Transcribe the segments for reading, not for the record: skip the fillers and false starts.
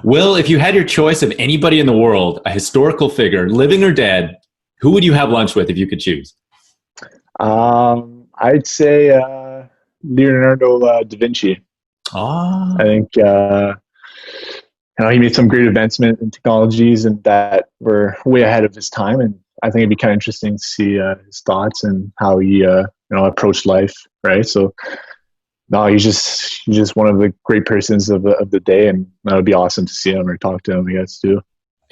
Well, if you had your choice of anybody in the world, a historical figure, living or dead, who would you have lunch with if you could choose? I'd say Leonardo da Vinci. I Oh, think he made some great advancement in technologies and that were way ahead of his time. And I think it'd be kind of interesting to see his thoughts and how he approached life. Right. So no, he's just one of the great persons of the day, and that would be awesome to see him or talk to him. I guess too.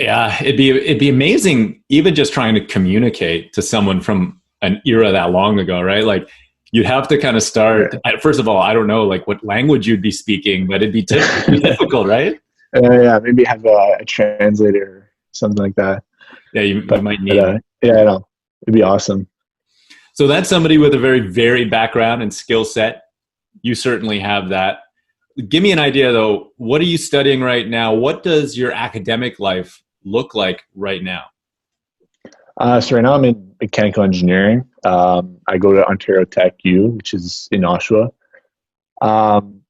yeah, it'd be amazing even just trying to communicate to someone from an era that long ago, right? Like you'd have to kind of start. Yeah. First of all, I don't know like what language you'd be speaking, but it'd be difficult, right? Yeah, maybe have a translator or something like that. Yeah, you But might need one. yeah, I know it'd be awesome. So that's somebody with a very varied background and skill set. You certainly have that. Give me an idea though. What are you studying right now? What does your academic life look like right now? So right now I'm in mechanical engineering. I go to Ontario Tech U, which is in Oshawa.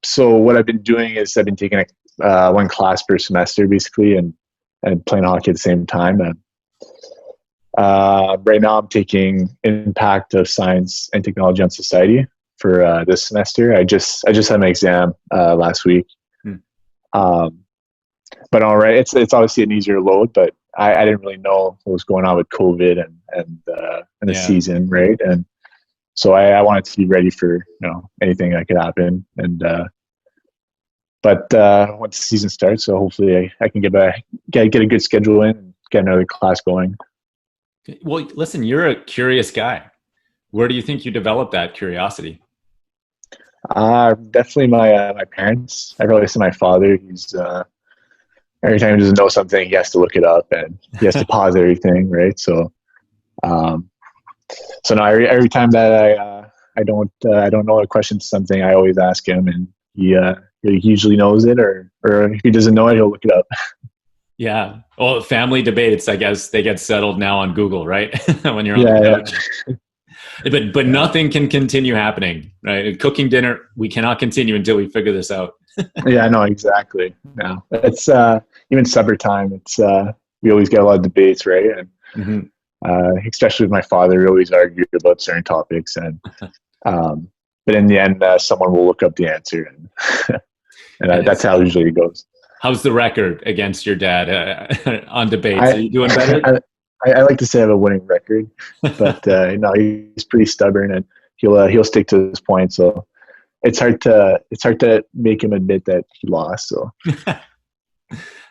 So what I've been doing is I've been taking one class per semester basically, and playing hockey at the same time. And right now I'm taking Impact of Science and Technology on Society for this semester. I just had my exam last week. Hmm. But all right, it's obviously an easier load, but I didn't really know what was going on with COVID and the Yeah. season, right? And so I wanted to be ready for anything that could happen. And but once the season starts, so hopefully I can get a good schedule in and get another class going. Well, listen, you're a curious guy. Where do you think you developed that curiosity? Definitely my parents. I probably say my father. He's every time he doesn't know something, he has to look it up and he has to pause everything, right? So um, so now every time that I don't know a question to something, I always ask him, and he usually knows it, or if he doesn't know it, he'll look it up. Yeah. Well, family debates, I guess they get settled now on Google, right? When you're on the Yeah, couch. But yeah, nothing can continue happening, right? Cooking dinner, we cannot continue until we figure this out. yeah. I know exactly. Yeah, it's even supper time. It's we always get a lot of debates, right? And Mhm. especially with my father, we always argue about certain topics, and um, but in the end, someone will look up the answer, and And that's how usually it goes. how's the record against your dad on debates? Are I, you doing better? I I like to say I have a winning record, but no, he's pretty stubborn, and he'll stick to his point. So it's hard to make him admit that he lost. So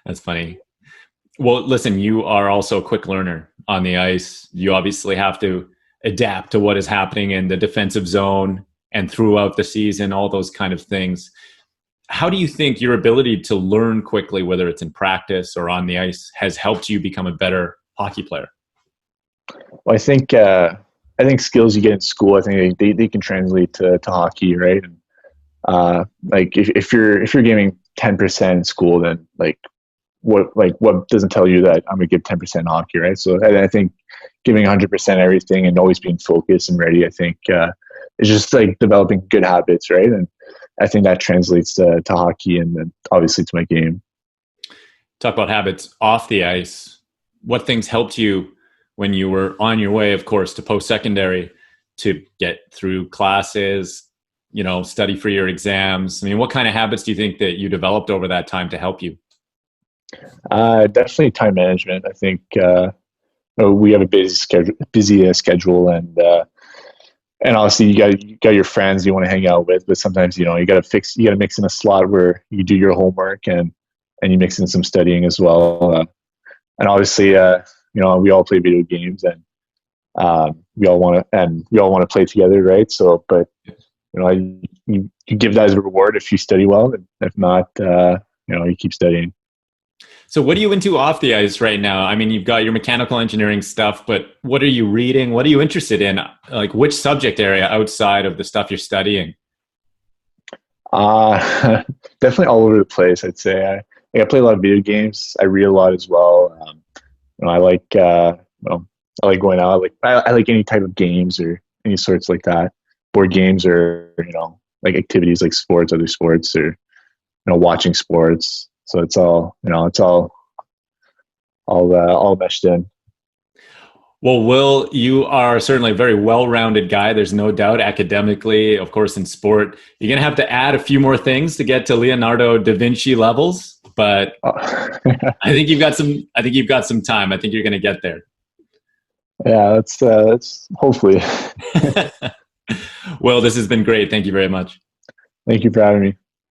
That's funny. Well, listen, you are also a quick learner on the ice. You obviously have to adapt to what is happening in the defensive zone and throughout the season, all those kind of things. How do you think your ability to learn quickly, whether it's in practice or on the ice, has helped you become a better hockey player? well, I think skills you get in school, I think they can translate to hockey, right? And like if you're giving 10% in school, then what doesn't tell you that I'm gonna give 10% in hockey, right? So I think giving 100% everything and always being focused and ready, I think is just like developing good habits, right? And I think that translates to hockey and then obviously to my game. Talk about habits off the ice. What things helped you when you were on your way, of course, to post secondary to get through classes, study for your exams? I mean, what kind of habits do you think that you developed over that time to help you? Definitely time management. I think we have a busy schedule, and obviously you got your friends you want to hang out with, but sometimes you got to mix in a slot where you do your homework and you mix in some studying as well. And obviously, we all play video games, and we all want to play together, right? So, but you give that as a reward if you study well, and if not, you keep studying. So, what are you into off the ice right now? I mean, you've got your mechanical engineering stuff, but what are you reading? What are you interested in? Like, which subject area outside of the stuff you're studying? Uh, Definitely all over the place. I'd say I play a lot of video games. I read a lot as well. I like I like going out. I like any type of games or any sorts like that. Board games or like activities like sports, other sports, or watching sports. So it's all, it's all meshed in. Well, Will, you are certainly a very well-rounded guy. There's no doubt academically, of course, in sport. You're going to have to add a few more things to get to Leonardo da Vinci levels, but I think you've got some time. I think you're going to get there. Yeah, that's hopefully. Well, this has been great. Thank you very much. Thank you for having me.